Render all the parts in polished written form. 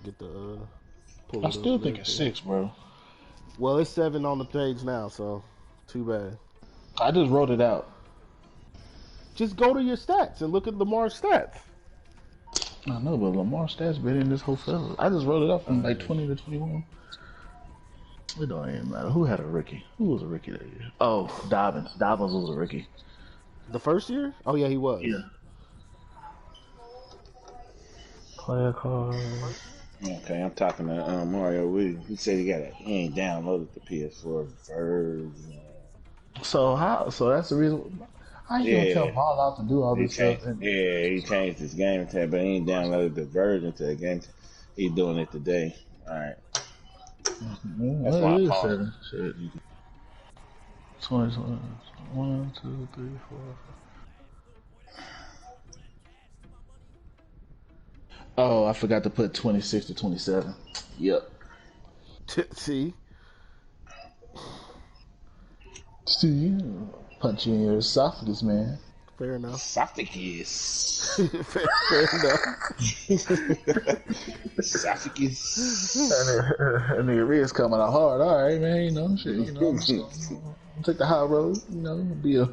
get the pull I it up still and think it's everything. 6, bro. Well, it's 7 on the page now, so too bad. I just wrote it out. Just go to your stats and look at Lamar's stats. I know, but Lamar's stats better than this whole fella. I just wrote it up from like 20 to 21. It don't even matter. Who had a rookie? Who was a rookie that year? Oh, Dobbins. Dobbins was a rookie. The first year? Oh yeah, he was. Yeah. Player card. Okay, I'm talking to Mario Williams. He said he ain't downloaded the PS4 version. So how? So that's the reason. How you gonna tell Yeah, Paul out to do all he this stuff? changed. Yeah, he changed his game tag, but he ain't downloaded the version to the game. He's doing it today. All right, that's Well, why I it is called. 7. Shit. 20, 1, 2, 3, 4. Oh, I forgot to put 26 to 27. Yep. See, See, punch you in your esophagus, man. fair enough. Esophagus. fair enough. Esophagus. And the ribs coming out hard. All right, man. You know, shit. You know, I'm just gonna take the high road. You know,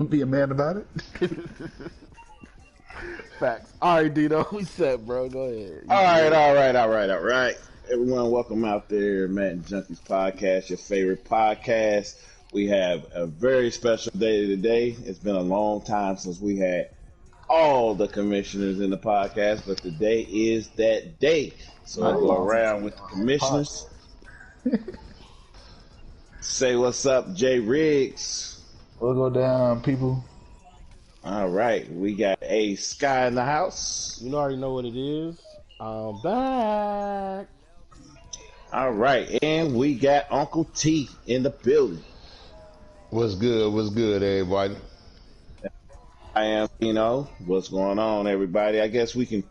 be a man about it. Facts. All right, Dino, we set, bro. Go ahead. All right. Everyone, welcome out there, Madden Junkies Podcast, your favorite podcast. We have a very special day today. It's been a long time since we had all the commissioners in the podcast, but today is that day. So I'll go around with the commissioners. Say what's up, Jay Riggs. We'll go down, people. All right, we got a Sky in the house. You already know what it is. I'm back. All right, and we got Uncle T in the building. What's good, everybody? I am, what's going on, everybody? I guess we can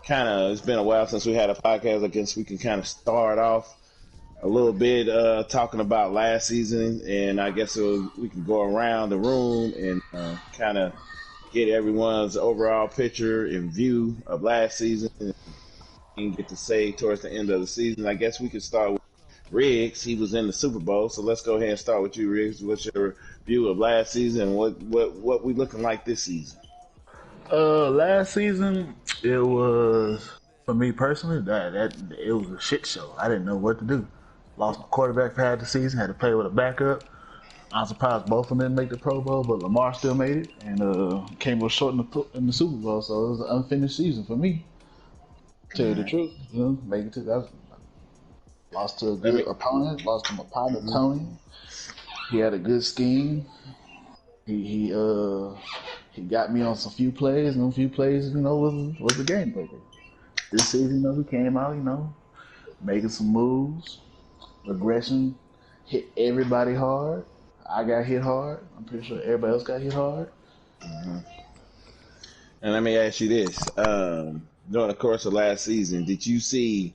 it's been a while since we had a podcast. I guess we can kind of start off a little bit talking about last season, and I guess we can go around the room and kind of get everyone's overall picture and view of last season and get to say towards the end of the season. I guess we could start with Riggs. He was in the Super Bowl, so let's go ahead and start with you, Riggs. What's your view of last season and what we looking like this season? Last season, it was, for me personally, that it was a shit show. I didn't know what to do. Lost my quarterback for half the season, had to play with a backup. I'm surprised both of them didn't make the Pro Bowl, but Lamar still made it and came up short in the Super Bowl, so it was an unfinished season for me. Tell you the truth, make it to that. Lost to a good opponent, lost to my partner Tony. He had a good scheme. He got me on some few plays, and a few plays, was a game breaker. This season, he came out, making some moves. Regression, hit everybody hard. I got hit hard. I'm pretty sure everybody else got hit hard. Mm-hmm. And let me ask you this: during the course of last season, did you see?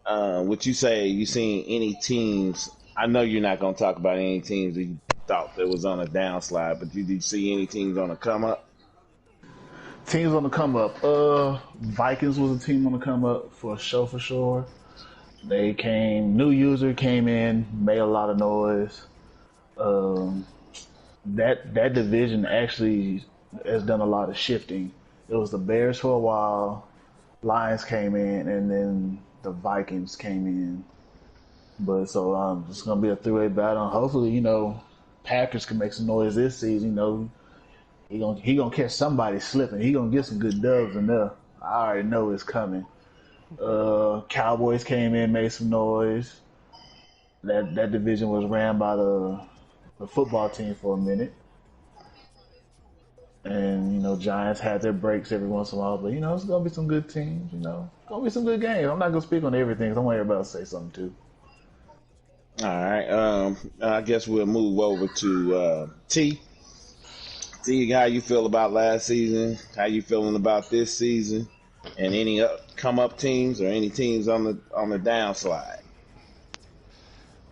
Would you say you seen any teams? I know you're not going to talk about any teams that you thought that was on a downslide, but did you see any teams on the come up? Teams on the come up. Vikings was a team on the come up for sure. They new user came in, made a lot of noise. That division actually has done a lot of shifting. It was the Bears for a while, Lions came in, and then the Vikings came in. But so it's gonna be a three-way battle. Hopefully, Packers can make some noise this season. He gonna catch somebody slipping. He gonna get some good dubs in there. I already know it's coming. Cowboys came in, made some noise. That division was ran by the football team for a minute. And, Giants had their breaks every once in a while. But, it's going to be some good teams, Going to be some good games. I'm not going to speak on everything because I want everybody to say something, too. All right. I guess we'll move over to T. T, how you feel about last season? How you feeling about this season? And any come-up teams or any teams on the downslide?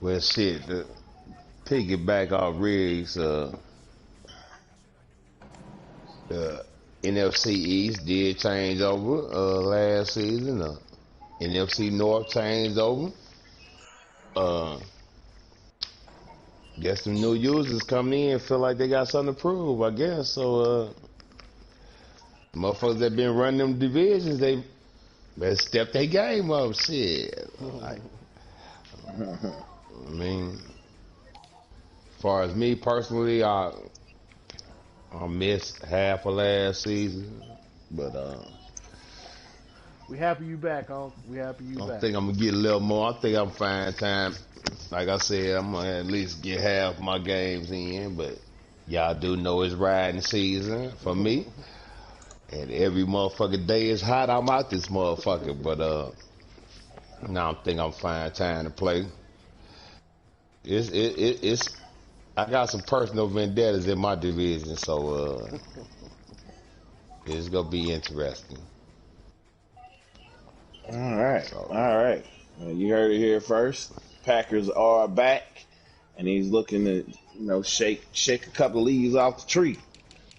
Well, shit, piggyback off Riggs, the NFC East did change over last season. NFC North changed over. Uh, guess some new users coming in feel like they got something to prove, I guess. So, motherfuckers that been running them divisions, they better step their game up. Shit. Like, I mean, as far as me personally, I missed half of last season, but We happy you back, Unc. We happy you I back. think I'm gonna get a little more. I think I'm fine time. Like I said, I'm gonna at least get half my games in, but y'all do know it's riding season for me. And every motherfucking day is hot. I'm out this motherfucker, but now I think I'm fine time to play. It's I got some personal vendettas in my division, so it's gonna be interesting. All right, So all right. You heard it here first. Packers are back, and he's looking to shake a couple of leaves off the tree.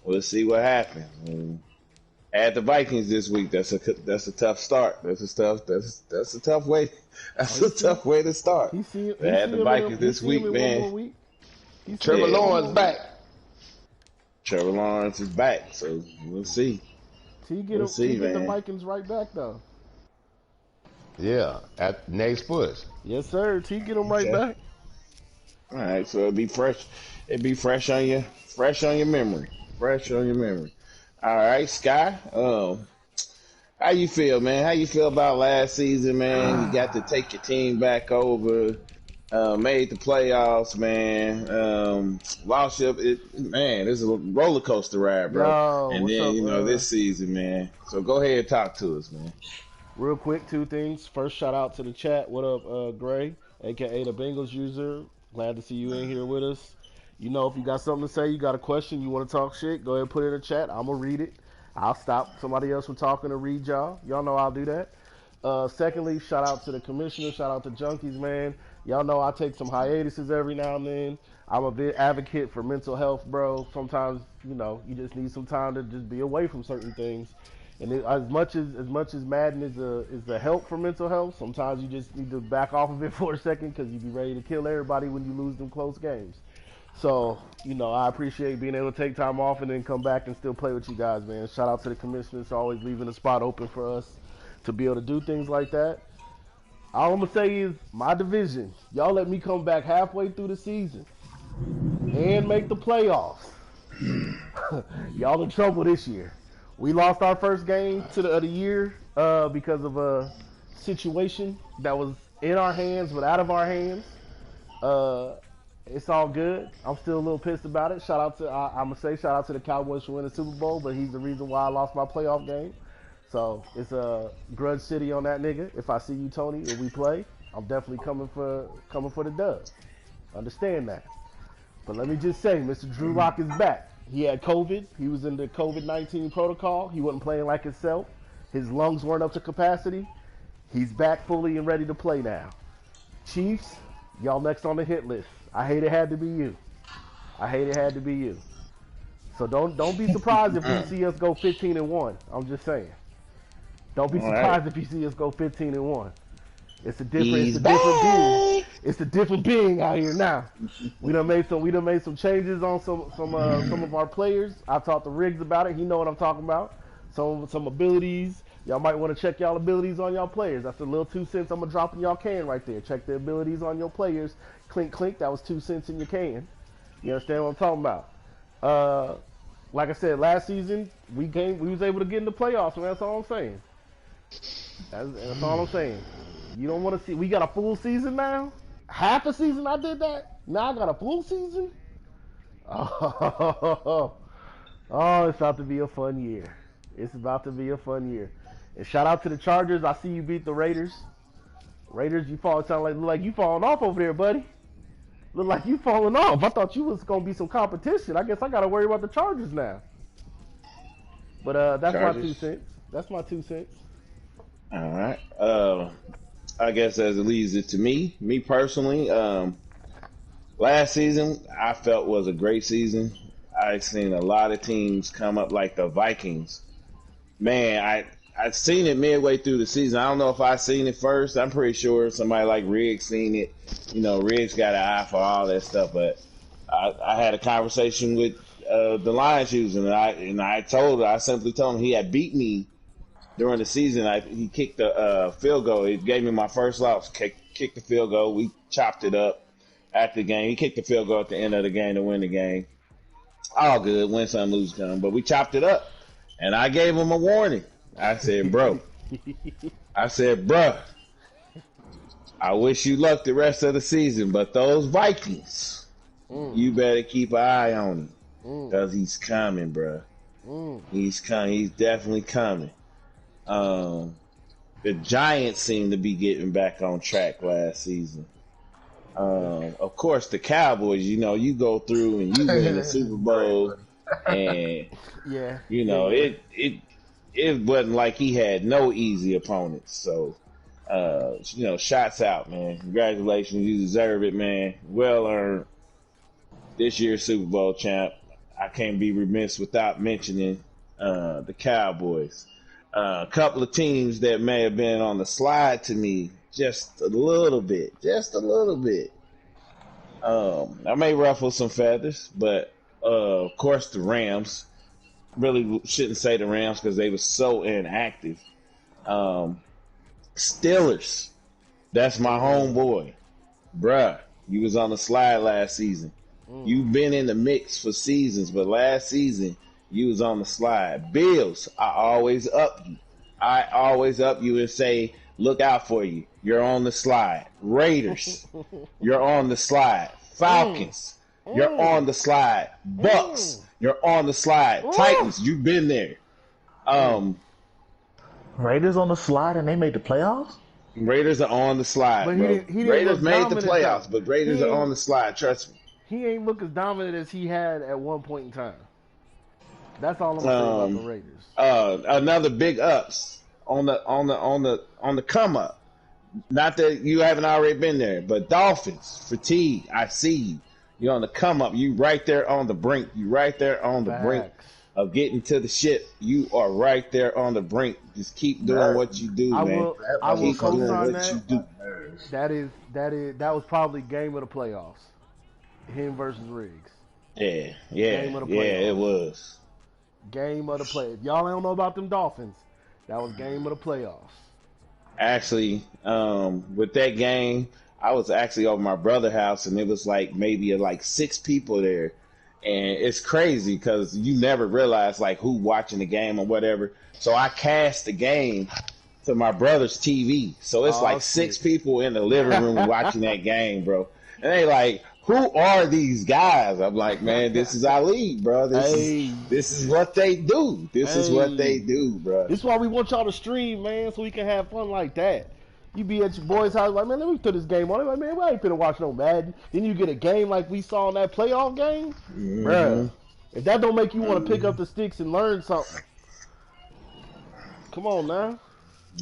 We'll see what happens. Add the Vikings this week. That's a tough start. That's a tough way. That's a tough way to start. Add the Vikings this week, man. Trevor Lawrence back. Trevor Lawrence is back, so we'll see. T get the Vikings right back though. Yeah, at next push. Yes, sir. T get them right back. All right, so it'll be fresh. It'll be fresh on your memory. Fresh on your memory. All right, Sky. How you feel, man? How you feel about last season, man? You got to take your team back over. Made the playoffs, man. Lost up, man. This is a roller coaster ride, bro. Yo, and then up, this season, man. So go ahead and talk to us, man. Real quick, two things. First, shout out to the chat. What up, Gray, aka the Bengals user? Glad to see you in here with us. You know, if you got something to say, you got a question, you want to talk shit, go ahead and put it in the chat. I'm gonna read it. I'll stop somebody else from talking to read y'all. Y'all know I'll do that. Secondly, shout out to the commissioner. Shout out to Junkies, man. Y'all know I take some hiatuses every now and then. I'm a big advocate for mental health, bro. Sometimes, you just need some time to just be away from certain things. And as much as Madden is a help for mental health, sometimes you just need to back off of it for a second because you be ready to kill everybody when you lose them close games. So, I appreciate being able to take time off and then come back and still play with you guys, man. Shout out to the commissioners for always leaving a spot open for us to be able to do things like that. All I'm going to say is my division. Y'all let me come back halfway through the season and make the playoffs. Y'all in trouble this year. We lost our first game of the year because of a situation that was in our hands but out of our hands. It's all good. I'm still a little pissed about it. I'm going to say shout out to the Cowboys for winning the Super Bowl, but he's the reason why I lost my playoff game. So it's a grudge city on that nigga. If I see you, Tony, and we play, I'm definitely coming for the dub. Understand that. But let me just say, Mr. Drew Lock is back. He had COVID. He was in the COVID-19 protocol. He wasn't playing like himself. His lungs weren't up to capacity. He's back fully and ready to play now. Chiefs, y'all next on the hit list. I hate it had to be you. So don't be surprised if you see us go 15-1. I'm just saying. Don't be surprised if you see us go 15-1. It's a different being. It's a different being out here now. We done made some changes on some of our players. I talked to Riggs about it. He know what I'm talking about. Some abilities. Y'all might want to check y'all abilities on y'all players. That's a little 2 cents I'm gonna drop in y'all can right there. Check the abilities on your players. Clink clink. That was 2 cents in your can. You understand what I'm talking about? Like I said, last season we was able to get in the playoffs, and that's all I'm saying. That's all I'm saying. You don't want to see. We got a full season now. Half a season I did that. Now I got a full season. Oh, it's about to be a fun year. And shout out to the Chargers. I see you beat the Raiders. Raiders, look like you falling off over there, buddy. Look like you falling off. I thought you was gonna be some competition. I guess I gotta worry about the Chargers now. But that's Chargers. My 2 cents. That's my 2 cents. All right. I guess as it leads it to me personally, last season I felt was a great season. I've seen a lot of teams come up like the Vikings. Man, I seen it midway through the season. I don't know if I seen it first. I'm pretty sure somebody like Riggs seen it. You know, Riggs got an eye for all that stuff. But I had a conversation with the Lions user, and I simply told him he had beat me during the season. He kicked the field goal. It gave me my first loss. Kicked the field goal. We chopped it up after the game. He kicked the field goal at the end of the game to win the game. All good. Win some, lose some. But we chopped it up. And I gave him a warning. I said, bro, I wish you luck the rest of the season, but those Vikings, you better keep an eye on him. Because he's coming, bro. He's coming. He's definitely coming. The Giants seem to be getting back on track last season. Of course, the Cowboys, you know, you go through and you win the Super Bowl, and you know, it wasn't like he had no easy opponents. So, you know, shots out, man. Congratulations, you deserve it, man. Well earned. This year's Super Bowl champ. I can't be remiss without mentioning the Cowboys. A couple of teams that may have been on the slide to me just a little bit. I may ruffle some feathers, but of course the Rams. Really shouldn't say the Rams because they were so inactive. Steelers. That's my homeboy. Bruh, you was on the slide last season. You've been in the mix for seasons, but last season you was on the slide. Bills, I always up you and say, look out for you. You're on the slide. Raiders, you're on the slide. Falcons, you're on the slide. Bucks, you're on the slide. Titans, you've been there. Raiders on the slide and they made the playoffs? Raiders are on the slide, But bro. he didn't Raiders look made the dominant, playoffs, though. but Raiders are on the slide. Trust me. He ain't look as dominant as he had at one point in time. That's all I'm gonna say about the Raiders. Another big ups on the come up. Not that you haven't already been there, but Dolphins, fatigue. I see you. You're on the come up. You right there on the brink. You right there on the brink of getting to the ship. You are right there on the brink. Just keep doing what you do, man. I will Keep doing co-sign what that. you do. That was probably game of the playoffs. Him versus Riggs. Yeah, Game of the playoffs. it was. Game of the play. If y'all don't know about them Dolphins, that was game of the playoffs. Actually, with that game, I was actually over my brother's house, and it was like maybe like 6 people there, and it's crazy because you never realize like who watching the game or whatever. So I cast the game to my brother's TV, so it's like 6 people in the living room watching that game, bro. And they like, who are these guys? I'm like, man, this is our league, bro. This is what they do. This is what they do, bro. This is why we want y'all to stream, man, so we can have fun like that. You be at your boy's house like, man, let me put this game on. Like, man, we ain't finna watch no Madden. Then you get a game like we saw in that playoff game, bruh. If that don't make you want to pick up the sticks and learn something, come on now.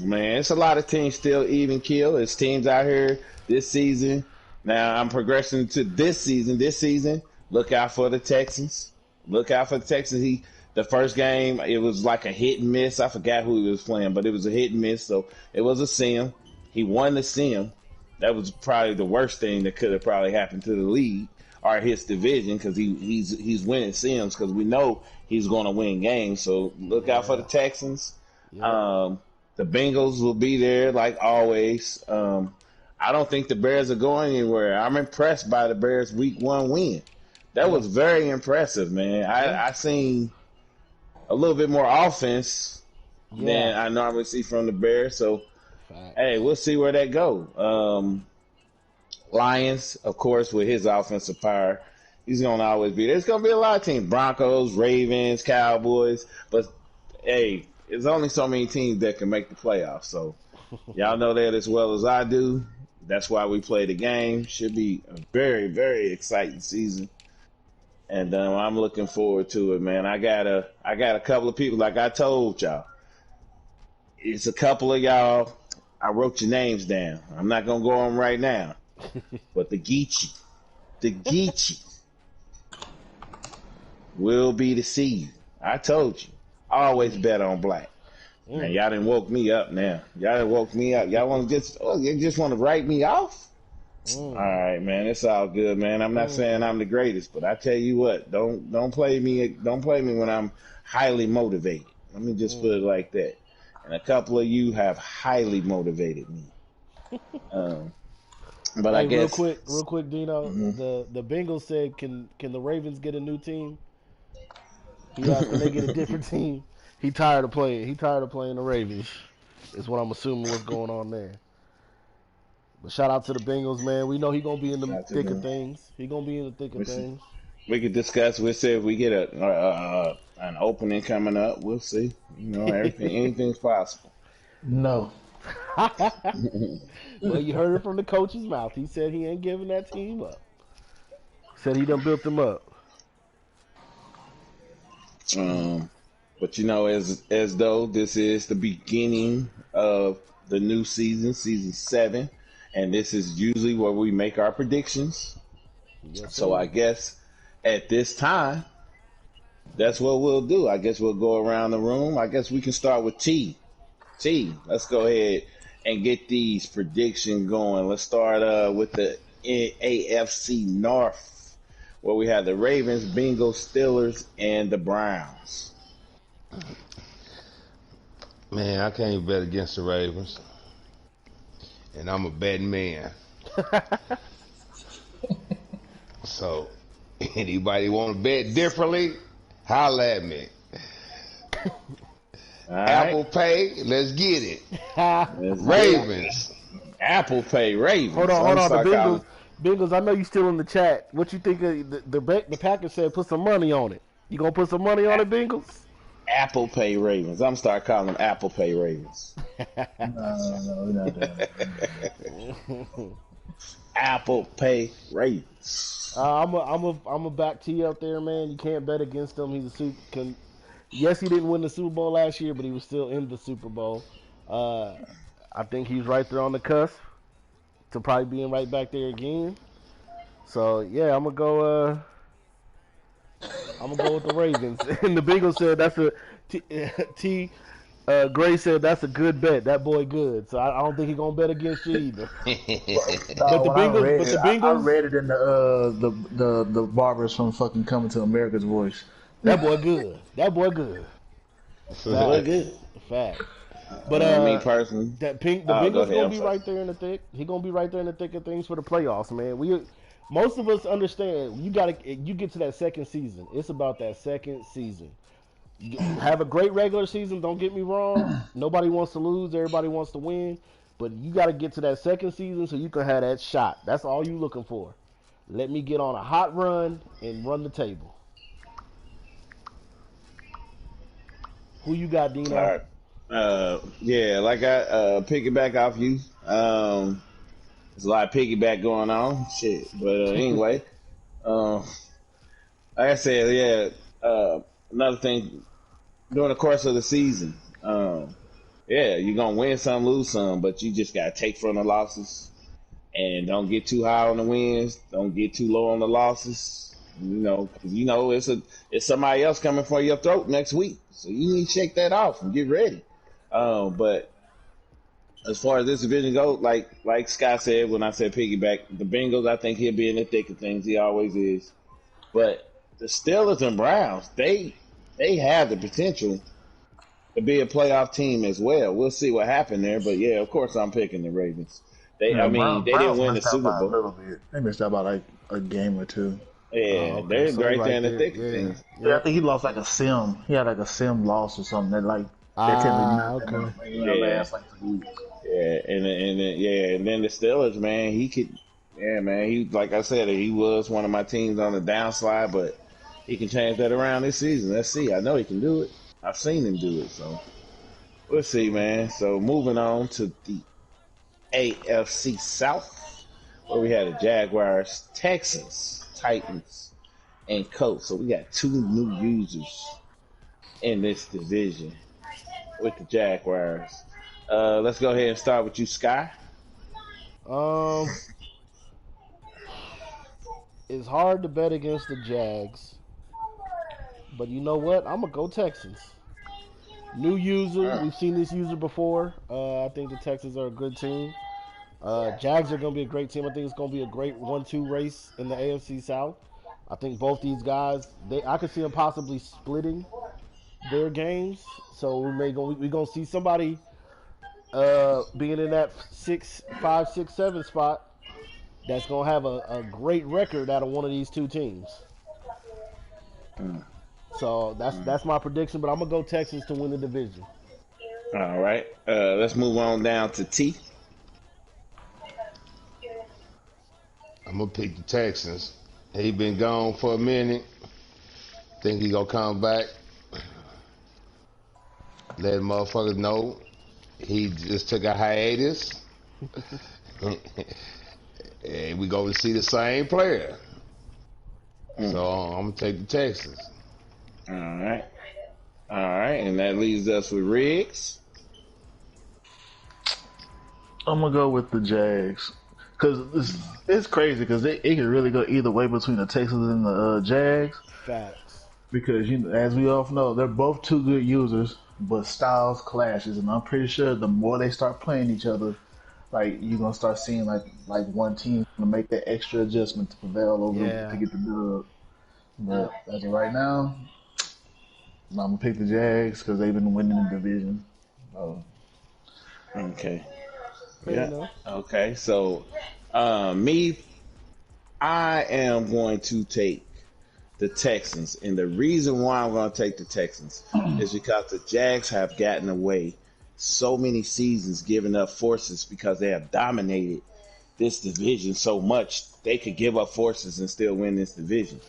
Man, it's a lot of teams still even kill. There's teams out here this season. Now I'm progressing to this season. This season, look out for the Texans. Look out for the Texans. The first game, it was like a hit and miss. I forgot who he was playing, but it was a hit and miss. So it was a sim. He won the sim. That was probably the worst thing that could have probably happened to the league or his division because he's winning sims because we know he's going to win games. So look out for the Texans. Yeah. The Bengals will be there like always. I don't think the Bears are going anywhere. I'm impressed by the Bears' week 1 win. That was very impressive, man. I seen a little bit more offense than I normally see from the Bears. So, hey, we'll see where that go. Lions, of course, with his offensive power, he's going to always be there. There's going to be a lot of teams, Broncos, Ravens, Cowboys. But, hey, there's only so many teams that can make the playoffs. So, y'all know that as well as I do. That's why we play the game. Should be a very, very exciting season. And I'm looking forward to it, man. I got a couple of people, like I told y'all. It's a couple of y'all. I wrote your names down. I'm not going to go on right now. But the Geechee will be the seed. I told you. Always bet on black. Man, y'all done woke me up now. Y'all done woke me up. Y'all want to you just want to write me off? All Mm. right, man. It's all good, man. I'm not saying I'm the greatest, but I tell you what, don't play me. Don't play me when I'm highly motivated. Let me just put Mm. it like that. And a couple of you have highly motivated me. Um, but I Hey, guess real quick, Dino. mhm. The Bengals said, can the Ravens get a new team? He asked, can they get a different team? He tired of playing. He tired of playing the Ravens. Is what I'm assuming what's going on there. But shout out to the Bengals, man. We know he gonna be in the Shout out to thick of them. things. He gonna be in the thick of We see. things. We could discuss. We'll see if we get an opening coming up. We'll see. Everything, anything's possible. No. Well, you heard it from the coach's mouth. He said he ain't giving that team up. Said he done built them up. Um, but as though this is the beginning of the new season, season 7, and this is usually where we make our predictions. Yes, So I sir. guess at this time, that's what we'll do. I guess we'll go around the room. I guess we can start with T. T, let's go ahead and get these predictions going. Let's start with the AFC North, where we have the Ravens, Bengals, Steelers, and the Browns. Man, I can't bet against the Ravens, and I'm a betting man. So, anybody want to bet differently? Holla at me. All right, Apple Pay, let's get it. let's get it. Ravens. Apple Pay Hold Ravens. on, I'm hold gonna on. The start calling Bengals. I know you still in the chat. What you think of the Packers said? Put some money on it. You gonna put some money on it, Bengals? Apple Pay Ravens. I'm gonna start calling them Apple Pay Ravens. No, we're not doing Apple Pay Ravens. I'm a back T up there, man. You can't bet against him. He's a yes, he didn't win the Super Bowl last year, but he was still in the Super Bowl. Uh, I think he's right there on the cusp to probably being right back there again. So yeah, I'm gonna go with the Ravens. And the Bengals said that's a T. T Gray said that's a good bet. That boy good. So I don't think he's gonna bet against you either. But No, the when I Bengals, read but it, the I Bengals, read it in the barbers from fucking Coming to America's voice. that boy good. That boy good. Look Facts, good. facts. But Me personally. the Oh, go Bengals ahead. gonna I'm be sorry. right there in the thick. He gonna be right there in the thick of things for the playoffs, man. Most of us understand you get to that second season. It's about that second season. Have a great regular season. Don't get me wrong. Nobody wants to lose. Everybody wants to win. But you got to get to that second season so you can have that shot. That's all you looking for. Let me get on a hot run and run the table. Who you got, All Dino? right. Yeah, like I piggyback off you. There's a lot of piggyback going on. Shit. But anyway, like I said, yeah. Another thing during the course of the season, yeah, you're gonna win some, lose some, but you just gotta take from the losses and don't get too high on the wins. Don't get too low on the losses. Because it's somebody else coming for your throat next week, so you need to shake that off and get ready. But as far as this division goes, like Scott said when I said piggyback, the Bengals, I think he'll be in the thick of things. He always is. But the Steelers and Browns, they have the potential to be a playoff team as well. We'll see what happened there, but yeah, of course I'm picking the Ravens. I Yeah, mean, they didn't Browns win the missed out Super by a Bowl. little bit. They missed out by like a game or two. Oh, Yeah, okay. they're So they right there right in the there. thick of Yeah. things. Yeah, I Yep. think he lost like a sim. He had like a sim loss or something that like that can be Ah, knocked okay. in the Yeah, last like 2 weeks. yeah, and then the Steelers, man, he could, yeah, man, he like I said, he was one of my teams on the downslide, but he can change that around this season. Let's see. I know he can do it. I've seen him do it, so we'll see, man. So moving on to the AFC South, where we had the Jaguars, Texans, Titans, and Colts. So we got two new users in this division with the Jaguars. Let's go ahead and start with you, Sky. Um, it's hard to bet against the Jags, but you know what? I'm gonna go Texans. New user. Uh, We've seen this user before. I think the Texans are a good team. Jags are going to be a great team. I think it's going to be a great 1-2 race in the AFC South. I think both these guys, I could see them possibly splitting their games. So we gonna see somebody being in that 6, 5, 6, 7 spot that's gonna have a great record out of one of these two teams. uh, So that's uh. my prediction. But I'm gonna go Texans to win the division. All right. Let's move on down to T. I'm gonna pick the Texans. He been gone for a minute. Think he gonna come back. Let motherfuckers know he just took a hiatus. And we gonna see the same player. So Mm. I'm gonna take the Texans. All right. All right. And that leaves us with Riggs. I'm gonna go with the Jags because it's crazy because it can really go either way between the Texans and the Jags Facts. because as we all know they're both two good users, but styles clashes, and I'm pretty sure the more they start playing each other, like you're gonna start seeing like one team gonna make that extra adjustment to prevail over to Yeah. get the dub. But as of right now, I'm gonna pick the Jags because they've been winning the division. So, Okay. Fair Yeah. enough. Okay. So, me, I am going to take the Texans, and the reason why I'm going to take the Texans is because the Jags have gotten away so many seasons, giving up forces because they have dominated this division so much. They could give up forces and still win this division.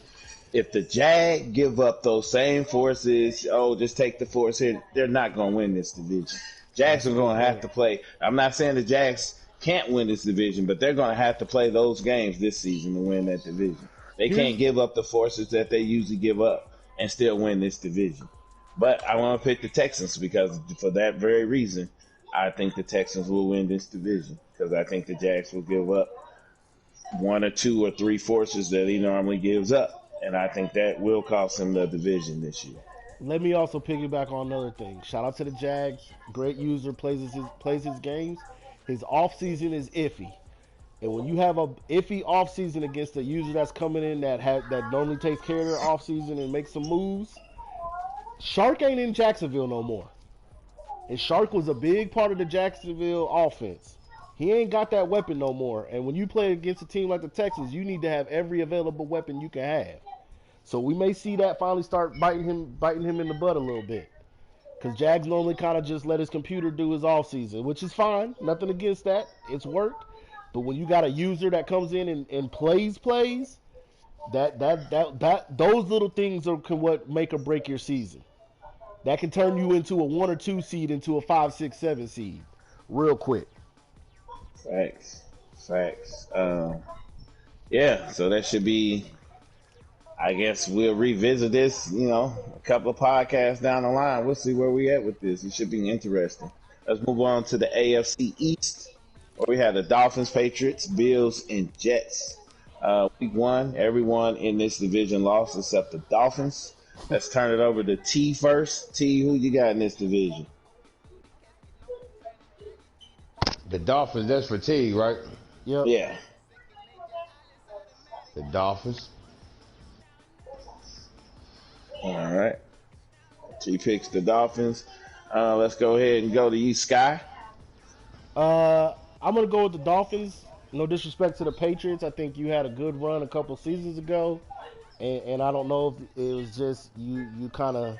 If the Jag give up those same forces, just take the force here, they're not going to win this division. Jags That's a are good going to have point. to play. I'm not saying the Jags can't win this division, but they're going to have to play those games this season to win that division. They can't Here's give up the forces that they usually give up and still win this division. But I want to pick the Texans because for that very reason, I think the Texans will win this division because I think the Jags will give up one or two or three forces that he normally gives up. And I think that will cost him the division this year. Let me also piggyback on another thing. Shout out to the Jags. Great user plays his games. His off season is iffy. And when you have a iffy offseason against a user that's coming in that normally takes care of their offseason and makes some moves, Shark ain't in Jacksonville no more. And Shark was a big part of the Jacksonville offense. He ain't got that weapon no more. And when you play against a team like the Texans, you need to have every available weapon you can have. So we may see that finally start biting him in the butt a little bit. Because Jags normally kind of just let his computer do his offseason, which is fine. Nothing against that. It's worked. But when you got a user that comes in and plays, that those little things can what make or break your season. That can turn you into a 1 or 2 seed into a 5, 6, 7 seed, real quick. Facts. Facts. Yeah, so that should be, I guess we'll revisit this, a couple of podcasts down the line. We'll see where we at with this. It should be interesting. Let's move on to the AFC East, where we have the Dolphins, Patriots, Bills, and Jets. Week one, everyone in this division lost except the Dolphins. Let's turn it over to T first. T, who you got in this division? The Dolphins, that's fatigue, right? Yep. Yeah. The Dolphins. All right. T picks the Dolphins. Let's go ahead and go to you, Sky. I'm gonna go with the Dolphins. No disrespect to the Patriots. I think you had a good run a couple seasons ago, and I don't know if it was just you kind of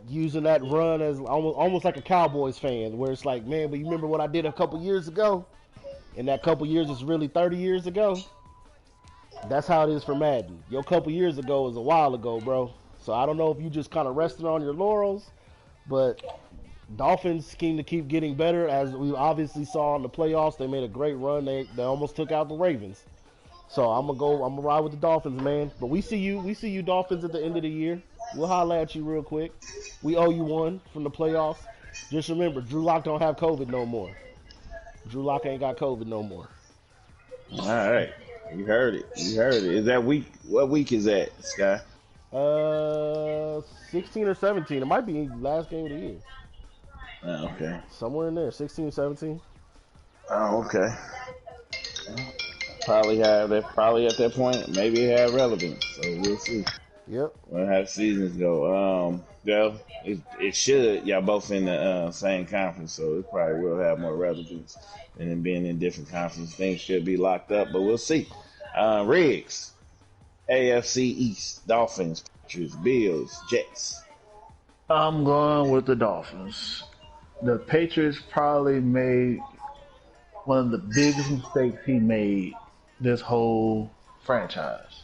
using that run as almost like a Cowboys fan, where it's like, man, but you remember what I did a couple years ago, and that couple years is really 30 years ago. That's how it is for Madden. Your couple years ago is a while ago, bro. So I don't know if you just kind of rested on your laurels, but Dolphins seem to keep getting better, as we obviously saw in the playoffs. They made a great run. They almost took out the Ravens. So I'm gonna ride with the Dolphins, man. But we see you Dolphins at the end of the year. We'll holler at you real quick. We owe you one from the playoffs. Just remember, Drew Lock don't have COVID no more. Drew Lock ain't got COVID no more. All right. You heard it. You heard it. Is that week? What week is that, Sky? Uh, 16 or 17. It might be last game of the year. Okay. Somewhere in there, 16, 17. Oh, okay. Probably have that. Probably at that point, maybe it had relevance. So we'll see. Yep. We'll have seasons go. Well, it should. Y'all both in the same conference, so it probably will have more relevance than it being in different conferences. Things should be locked up, but we'll see. Riggs, AFC East, Dolphins, Patriots, Bills, Jets. I'm going with the Dolphins. The Patriots probably made one of the biggest mistakes he made this whole franchise.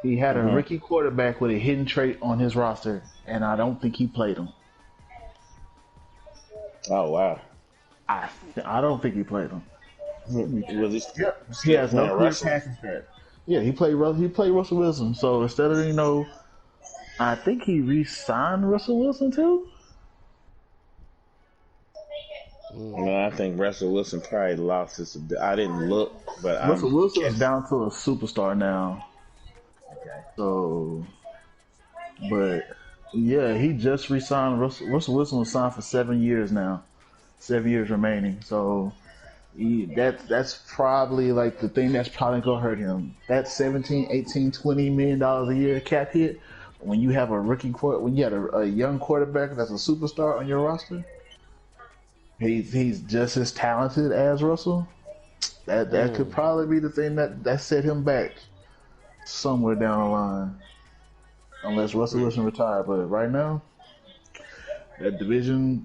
He had a Mm-hmm. rookie quarterback with a hidden trait on his roster, and I don't think he played him. Oh wow. I I don't think he played him. Was he Yeah, he still has no playing clear Russell? passing stats. Yeah, he played Russell Wilson. So instead of I think he re-signed Russell Wilson too. No, I think Russell Wilson probably lost his. I didn't look, but Russell I'm Wilson is guessing. down to a superstar now. Okay. So, but yeah, he just re-signed. Russell Wilson was signed for 7 years now, 7 years remaining. So that's probably like the thing that's probably gonna hurt him. That 17, 18, $20 million a year cap hit. When you have a when you have a young quarterback that's a superstar on your roster, he's just as talented as Russell. That could probably be the thing that set him back somewhere down the line, unless Russell Wilson retired. But right now, that division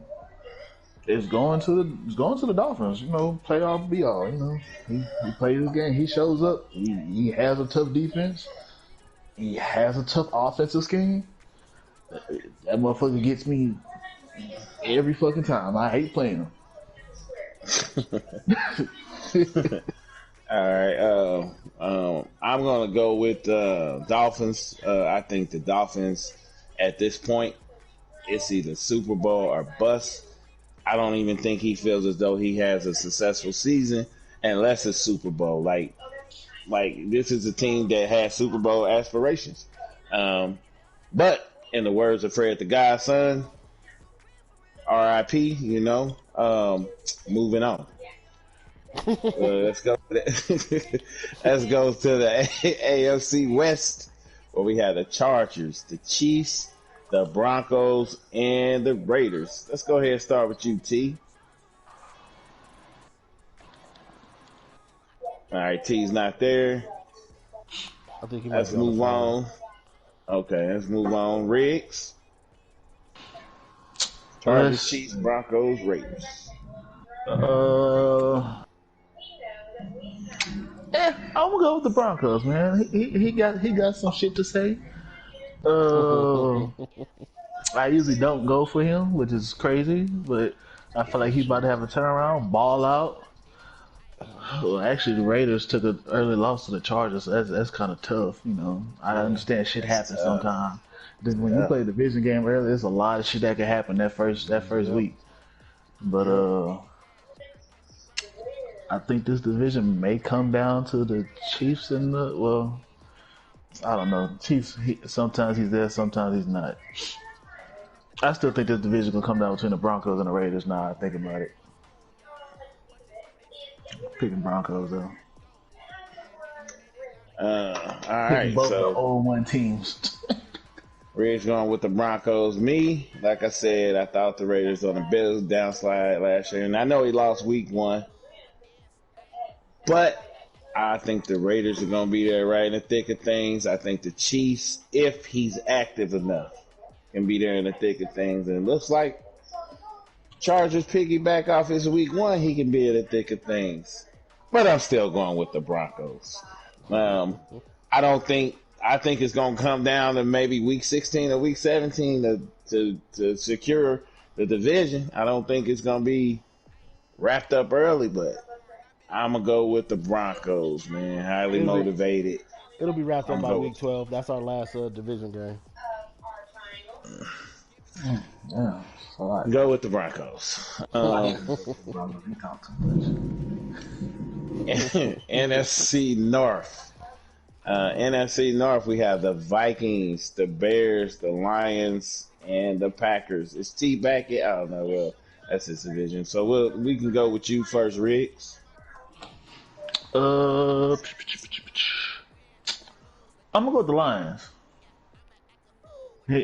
is going to the Dolphins. You know, playoff be all. You know, he plays his game. He shows up. He has a tough defense. He has a tough offensive scheme. That motherfucker gets me every fucking time. I hate playing him. All right. I'm gonna go with Dolphins. I think the Dolphins at this point it's either Super Bowl or bust. I don't even think he feels as though he has a successful season unless it's Super Bowl. Like this is a team that has Super Bowl aspirations. But in the words of Fred the Godson, R.I.P. You know, moving on. Let's go. Let's go to the AFC West, where we have the Chargers, the Chiefs, the Broncos, and the Raiders. Let's go ahead and start with you, T. All right, T's not there. I think he might Let's be on the move phone. on. Okay, let's move on. Riggs, Chargers, Chiefs, Broncos, Raiders. Uh, I'm gonna go with the Broncos, man. He got some shit to say. Uh, I usually don't go for him, which is crazy, but I feel like he's about to have a turnaround, ball out. Well, actually, the Raiders took an early loss to the Chargers, so that's kind of tough. You know, I understand shit happens sometimes. Then when you play a division game early, there's a lot of shit that could happen that first week. But I think this division may come down to the Chiefs and I don't know. Chiefs. Sometimes he's there, sometimes he's not. I still think this division will come down between the Broncos and the Raiders. Now I think about it. Picking Broncos though. All Picking right, both the so 0-1 teams. Raiders going with the Broncos. Me, like I said, I thought the Raiders on a bit of a downslide last year, and I know he lost week one, but I think the Raiders are going to be there right in the thick of things. I think the Chiefs, if he's active enough, can be there in the thick of things. And it looks like Chargers piggyback off his week one, he can be in the thick of things. But I'm still going with the Broncos. I think it's going to come down to maybe week 16 or week 17 to secure the division. I don't think it's going to be wrapped up early, but I'm going to go with the Broncos, man. Highly motivated. It'll be wrapped up I'm by going week 12. That's our last division game. Yeah, all right. Go with the Broncos. NFC North. NFC North, we have the Vikings, the Bears, the Lions, and the Packers. Is T back yet? I don't know. Well, that's his division. So we can go with you first, Riggs. I'm gonna go with the Lions. He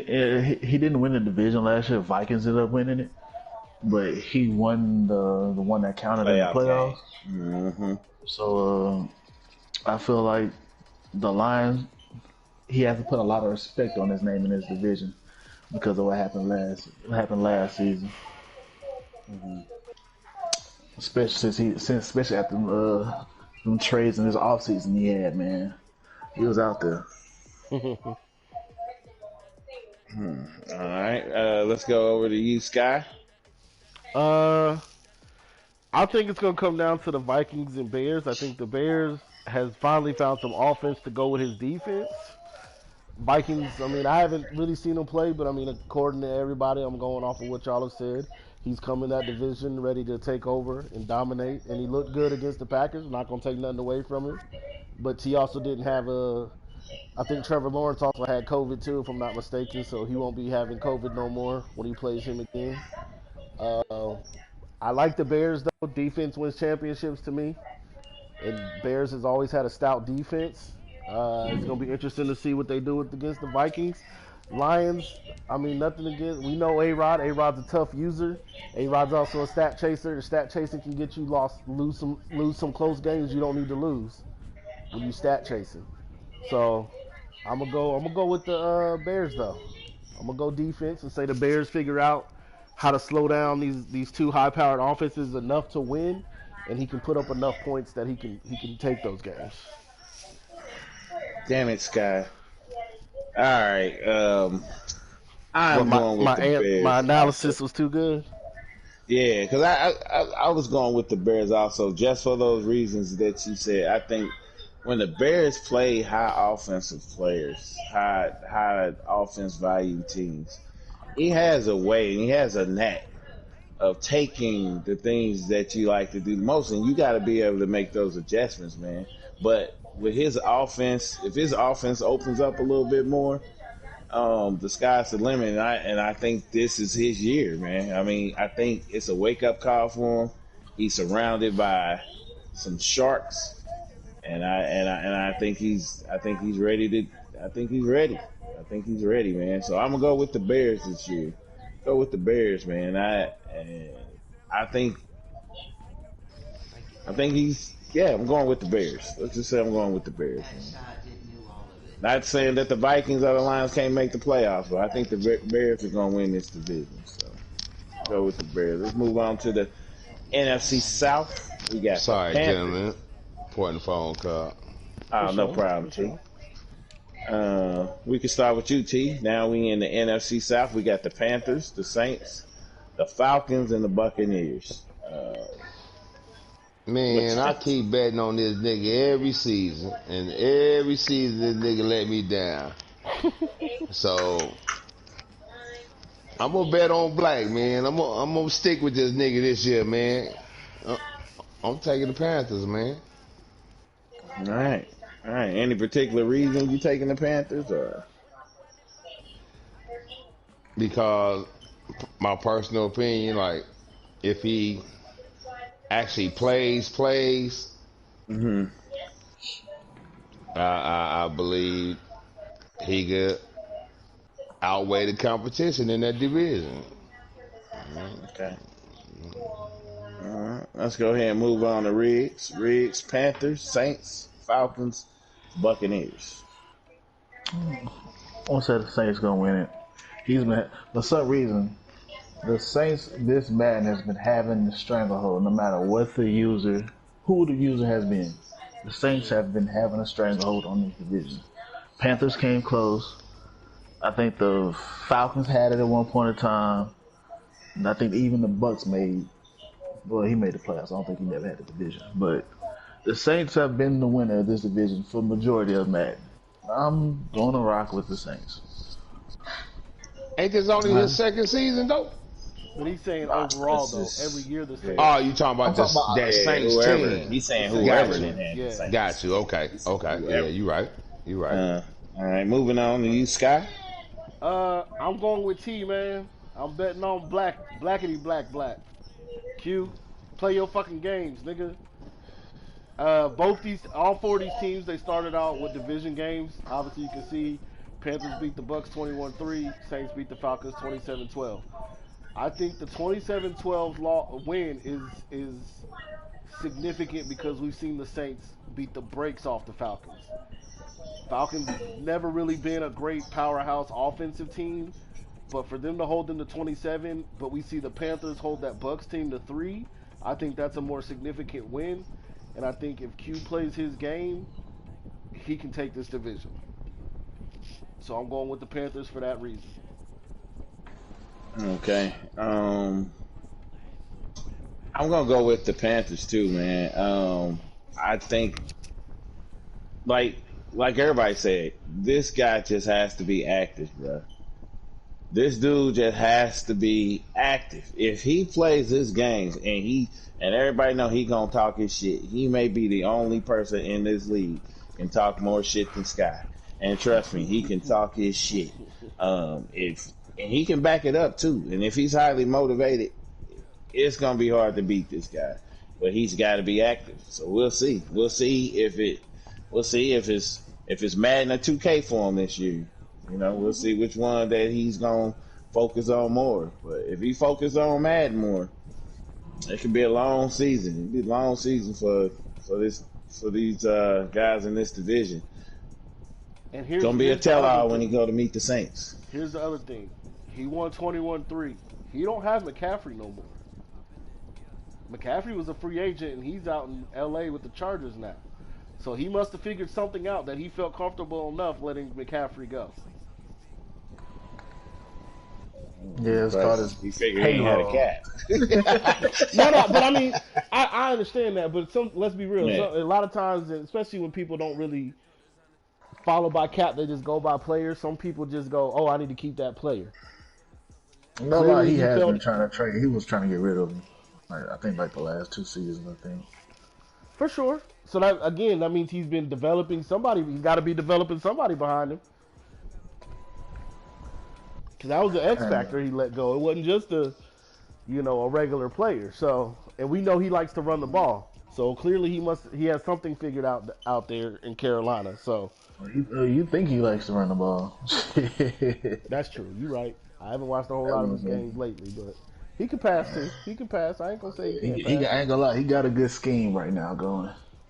didn't win the division last year. Vikings ended up winning it, but he won the one that counted in the Playoff game. playoffs. So I feel like the Lions. He has to put a lot of respect on his name in his division because of what happened last season. Especially especially after them trades in his offseason he had, man. He was out there. All right, let's go over to you, Sky. I think it's gonna come down to the Vikings and Bears. I think the Bears has finally found some offense to go with his defense. Vikings, I mean, I haven't really seen him play, but I mean, according to everybody, I'm going off of what y'all have said. He's come in that division ready to take over and dominate, and he looked good against the Packers. Not gonna take nothing away from him, but he also didn't have a. I think Trevor Lawrence also had COVID too, if I'm not mistaken, so he won't be having COVID no more when he plays him again. Uh, I like the Bears though. Defense wins championships to me, and Bears has always had a stout defense. It's gonna be interesting to see what they do against the Vikings. Lions, I mean nothing against. We know A Rod. A Rod's a tough user. A Rod's also a stat chaser. The stat chasing can get you lose some close games you don't need to lose when you stat chasing. So I'm gonna go with the Bears though. I'm gonna go defense and say the Bears figure out how to slow down these two high powered offenses enough to win, and he can put up enough points that he can take those games. Damn it, Sky. All right, But I'm going with the Bears. my analysis was too good. Yeah, because I was going with the Bears also, just for those reasons that you said. I think when the Bears play high offensive players, high offense value teams, he has a way, he has a knack of taking the things that you like to do most, and you got to be able to make those adjustments, man. But with his offense, if his offense opens up a little bit more, the sky's the limit, and I think this is his year, man. I mean, I think it's a wake up call for him. He's surrounded by some sharks, and I think he's ready to. I think he's ready. I think he's ready, man. So I'm gonna go with the Bears this year. Go with the Bears, man. I think he's. Yeah, I'm going with the Bears. Let's just say I'm going with the Bears. Man. Not saying that the Vikings or the Lions can't make the playoffs, but I think the Bears are going to win this division. So go with the Bears. Let's move on to the NFC South. We got Sorry, gentlemen. Important phone call. Oh, no problem, T. We can start with you, T. Now we in the NFC South. We got the Panthers, the Saints, the Falcons, and the Buccaneers. Man, I keep betting on this nigga every season, and every season this nigga let me down. So I'm gonna bet on Black, man. I'm gonna stick with this nigga this year, man. I'm taking the Panthers, man. All right. Any particular reason you taking the Panthers, or? Because my personal opinion, like if he actually plays, Mm-hmm. I believe he could outweigh the competition in that division. Okay. All right. Let's go ahead and move on to Riggs. Riggs, Panthers, Saints, Falcons, Buccaneers. I won't say the Saints gonna win it. He's been for some reason. The Saints, this Madden has been having the stranglehold no matter what who the user has been. The Saints have been having a stranglehold on this division. Panthers came close. I think the Falcons had it at one point in time. And I think even the Bucks he made the playoffs. I don't think he never had the division. But the Saints have been the winner of this division for the majority of Madden. I'm going to rock with the Saints. Ain't this only his second season, though? But he's saying overall, though, every year the Saints. Oh, you talking about that Saints whoever. team? He's saying whoever. Yeah. Got you. Okay. Yeah, you right. You right. Uh, all right, moving on to you, Sky. I'm going with T, man. I'm betting on blackity black. Q, play your fucking games, nigga. All four of these teams, they started out with division games. Obviously, you can see Panthers beat the Bucks 21-3, Saints beat the Falcons 27-12. I think the 27-12 win is significant because we've seen the Saints beat the brakes off the Falcons. Falcons never really been a great powerhouse offensive team, but for them to hold them to 27, but we see the Panthers hold that Bucks team to 3, I think that's a more significant win. And I think if Q plays his game, he can take this division. So I'm going with the Panthers for that reason. Okay. I'm gonna go with the Panthers too, man. I think like everybody said, this guy just has to be active, bro. This dude just has to be active. If he plays his games and everybody know he gonna talk his shit, he may be the only person in this league can talk more shit than Sky. And trust me, he can talk his shit. If and he can back it up too. And if he's highly motivated, it's gonna be hard to beat this guy. But he's got to be active. So we'll see. We'll see if it's Madden or 2K for him this year. You know, we'll see which one that he's gonna focus on more. But if he focuses on Madden more, it could be a long season. It'd be a long season for these guys in this division. And It's gonna be a tell-all when he go to meet the Saints. Here's the other thing. He won 21-3. He don't have McCaffrey no more. McCaffrey was a free agent, and he's out in L.A. with the Chargers now. So he must have figured something out that he felt comfortable enough letting McCaffrey go. Yeah, it's called his he figured he had a cat. No, but I mean, I understand that. But let's be real. Yeah. A lot of times, especially when people don't really follow by cap, they just go by players. Some people just go, "Oh, I need to keep that player." No lie, he has been trying to trade. He was trying to get rid of him. I think like the last 2 seasons. I think for sure. So that means he's been developing somebody. He's got to be developing somebody behind him. Because that was the X factor he let go. It wasn't just a regular player. So, and we know he likes to run the ball. So clearly he has something figured out there in Carolina. So you think he likes to run the ball? That's true. You're right. I haven't watched a whole lot of his games lately, but he can pass too. He can pass. I ain't gonna say he can't pass. I ain't gonna lie. He got a good scheme right now going.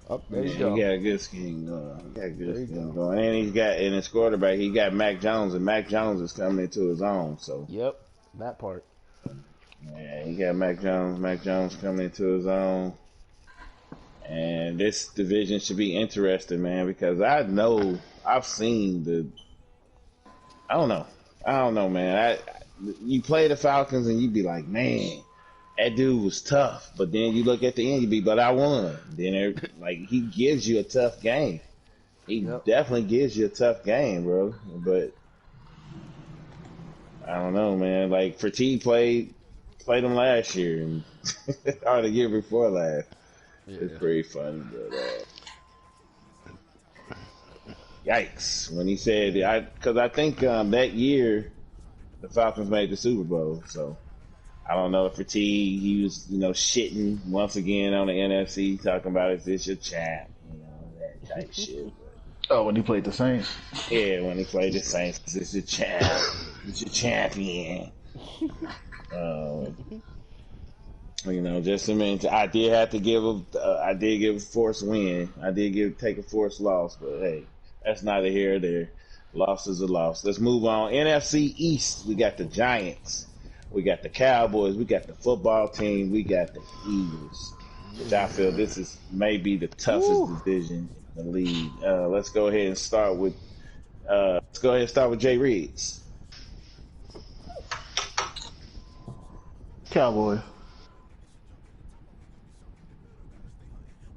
Oh, there you go. He got a good scheme going. And he's got in his quarterback, he got Mac Jones, and Mac Jones is coming into his own. So yep, that part. Yeah, he got Mac Jones. Mac Jones coming into his own. And this division should be interesting, man, because I've seen I don't know, man. You play the Falcons and you be like, man, that dude was tough. But then you look at the end, you be, but I won. Then he gives you a tough game. He definitely gives you a tough game, bro. But I don't know, man. Like Fertitta played him last year and or the year before last. Yeah. It's pretty funny, but yikes when he said because I think that year the Falcons made the Super Bowl, so I don't know if Fertitta he was shitting once again on the NFC talking about is this your champ, that type shit. Oh, when he played the Saints. Yeah, when he played the Saints, is this your champ? It's your champion. Just a minute. I did have to give a forced win. I did take a forced loss, but hey, that's neither here or there. Loss is a loss. Let's move on. NFC East, we got the Giants, we got the Cowboys, we got the football team, we got the Eagles. Which I feel this is maybe the toughest division in the league. Let's go ahead and start with Jay Reeds. Cowboys.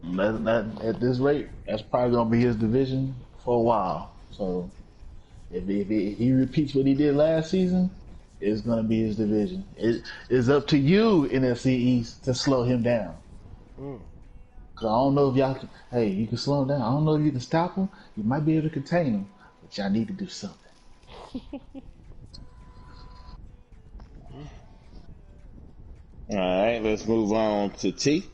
That at this rate, that's probably gonna be his division for a while. So if he repeats what he did last season, it's gonna be his division. It is up to you, NFC East, to slow him down. Cause I don't know if y'all can. Hey, you can slow them down. I don't know if you can stop them. You might be able to contain them, but y'all need to do something. All right, let's move on to T.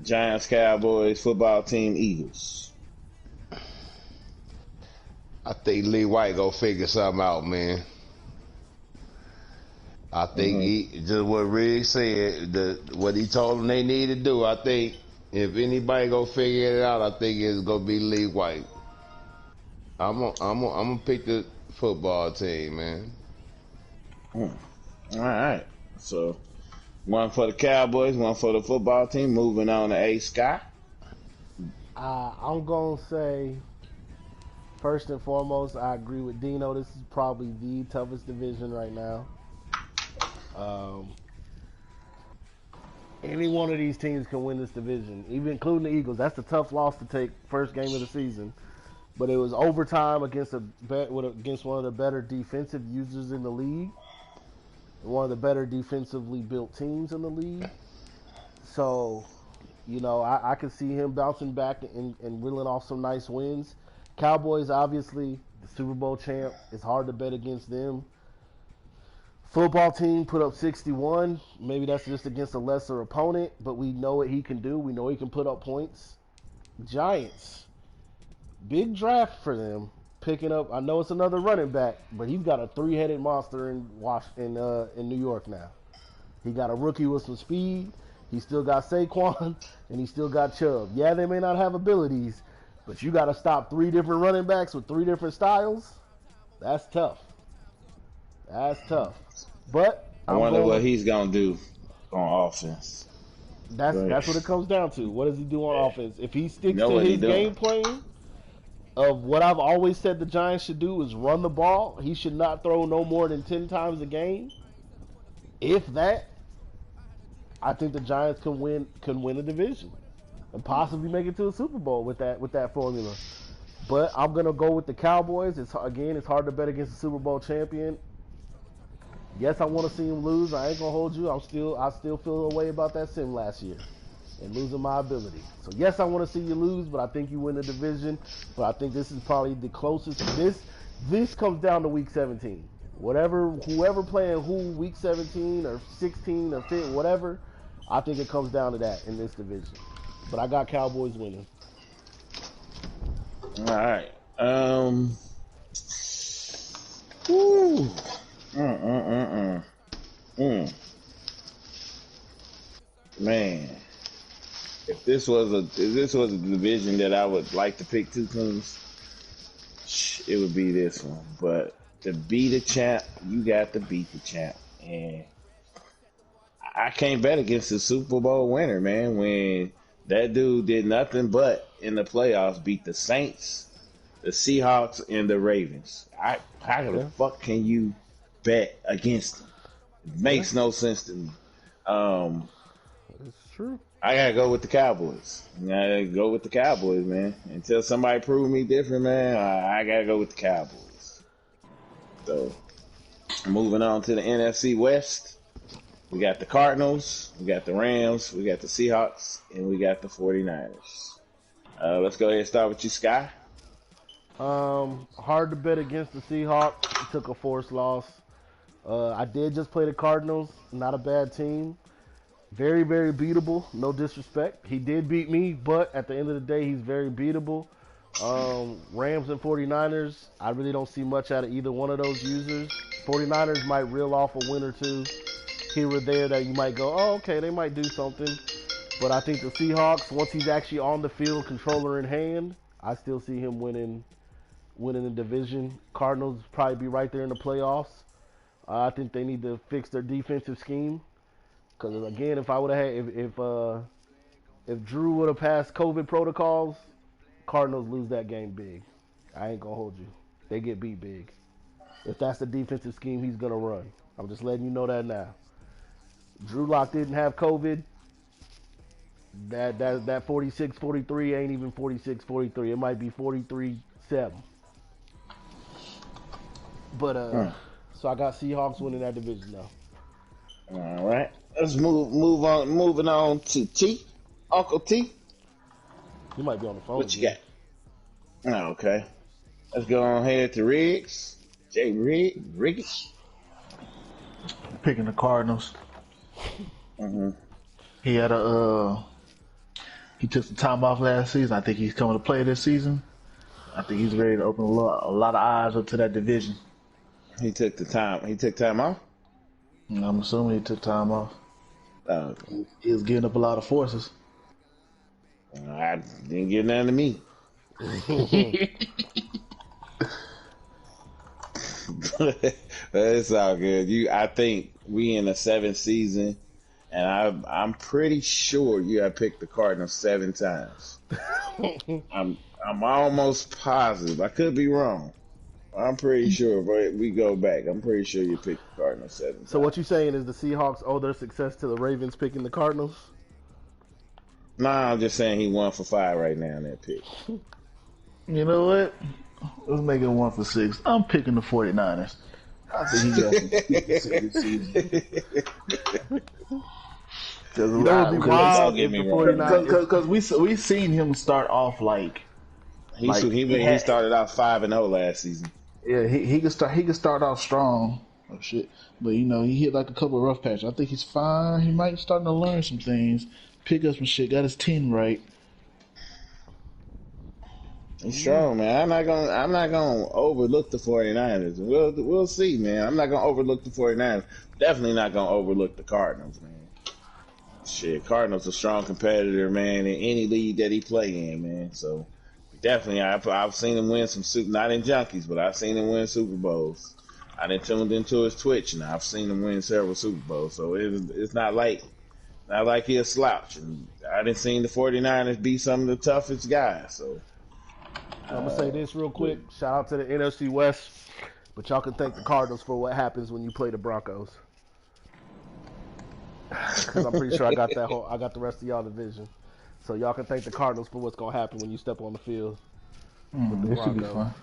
Giants, Cowboys, football team, Eagles. I think Lee White gonna figure something out, man. I think Mm-hmm. he just what Riggs said, what he told them they need to do. I think if anybody gonna figure it out, I think it's gonna be Lee White. I'm gonna pick the football team, man. All right. So one for the Cowboys, one for the football team. Moving on to A Scott. I'm gonna say first and foremost, I agree with Dino. This is probably the toughest division right now. Um, any one of these teams can win this division, even including the Eagles. That's a tough loss to take first game of the season. But it was overtime against against one of the better defensive users in the league, one of the better defensively built teams in the league. So, I could see him bouncing back and reeling off some nice wins. Cowboys, obviously, the Super Bowl champ. It's hard to bet against them. Football team put up 61. Maybe that's just against a lesser opponent, but we know what he can do. We know he can put up points. Giants, big draft for them. Picking up, I know it's another running back, but he's got a three-headed monster in New York now. He got a rookie with some speed. He still got Saquon, and he still got Chubb. Yeah, they may not have abilities, but you got to stop three different running backs with three different styles. That's tough. That's tough. But I I'm wonder going what with he's gonna do on offense. Right. that's what it comes down to. What does he do on offense? If he You sticks know to what he his doing. game plan of what I've always said the Giants should do is run the ball. He should not throw no more than 10 times a game. If that, I think the Giants can win a division and possibly make it to a Super Bowl with that formula. But I'm gonna go with the Cowboys. It's hard to bet against the Super Bowl champion. Yes, I want to see him lose. I ain't gonna hold you. I still feel a way about that sim last year and losing my ability. So yes, I want to see you lose, but I think you win the division. But I think this is probably the closest. This comes down to week 17. Whoever playing who week 17 or 16 or 15, whatever. I think it comes down to that in this division. But I got Cowboys winning. All right. Woo. Mm, mm, mm, mm. Mm. Man, if this was a division that I would like to pick two teams, it would be this one. But to be the champ, you got to beat the champ, and I can't bet against the Super Bowl winner, man. When that dude did nothing but in the playoffs beat the Saints, the Seahawks, and the Ravens. How the Yeah, fuck can you bet against them? It yeah, makes no sense to me. Um, it's true. I gotta go with the Cowboys. I gotta go with the Cowboys, man. Until somebody prove me different, man, I gotta go with the Cowboys. So, moving on to the NFC West, we got the Cardinals, we got the Rams, we got the Seahawks, and we got the 49ers. Let's go ahead and start with you, Sky. Hard to bet against the Seahawks. He took a forced loss. I did just play the Cardinals. Not a bad team. Very, very beatable. No disrespect. He did beat me, but at the end of the day, he's very beatable. Rams and 49ers, I really don't see much out of either one of those users. 49ers might reel off a win or two here or there that you might go, oh, okay, they might do something. But I think the Seahawks, once he's actually on the field, controller in hand, I still see him winning the division. Cardinals probably be right there in the playoffs. I think they need to fix their defensive scheme. Because again, if I would have had, if Drew would have passed COVID protocols, Cardinals lose that game big. I ain't gonna hold you. They get beat big. If that's the defensive scheme he's gonna run, I'm just letting you know that now. Drew Lock didn't have COVID. That 46-43 ain't even 46-43. It might be 43-7. But Hmm. so I got Seahawks winning that division now. All right. Let's moving on to T. Uncle T. He might be on the phone What you again. got? Oh, okay. Let's go on ahead to Riggs. Riggs. Picking the Cardinals. Mm-hmm. He had he took some time off last season. I think he's coming to play this season. I think he's ready to open a lot of eyes up to that division. He took the time. He took time off. And I'm assuming he took time off. Oh, He was giving up a lot of forces. I didn't get none to me. It's all good. I think we in the seventh season, and I'm pretty sure you have picked the Cardinals 7 times. I'm almost positive. I could be wrong. I'm pretty sure. But we go back. I'm pretty sure you picked the Cardinals 7 So times. what you saying is the Seahawks owe their success to the Ravens picking the Cardinals? Nah, I'm just saying he 1 for 5 right now in that pick. You know what? Let's make it 1 for 6. I'm picking the 49ers. I think he got some this season. You know what would be wild if the 49ers... Because we seen him start off like He started out 5-0 last season. yeah he could start off strong. Oh shit! But he hit like a couple of rough patches. I think he's fine. He might starting to learn some things, pick up some shit. Got his 10 right. He's strong, man. I'm not gonna overlook the 49ers. We'll see, man. I'm not gonna overlook the 49ers. Definitely not gonna overlook the Cardinals, man. Shit, Cardinals a strong competitor, man, in any league that he play in, man. So definitely, I've seen him win some not in junkies, but I've seen him win Super Bowls. I done tuned into his Twitch, and I've seen him win several Super Bowls. So it's not like he a slouch. And I done seen the 49ers be some of the toughest guys. So I'm going to say this real quick. Shout out to the NFC West. But y'all can thank the Cardinals for what happens when you play the Broncos. Because I'm pretty sure I got the rest of y'all division. So y'all can thank the Cardinals for what's going to happen when you step on the field with the This should be Broncos. all fun.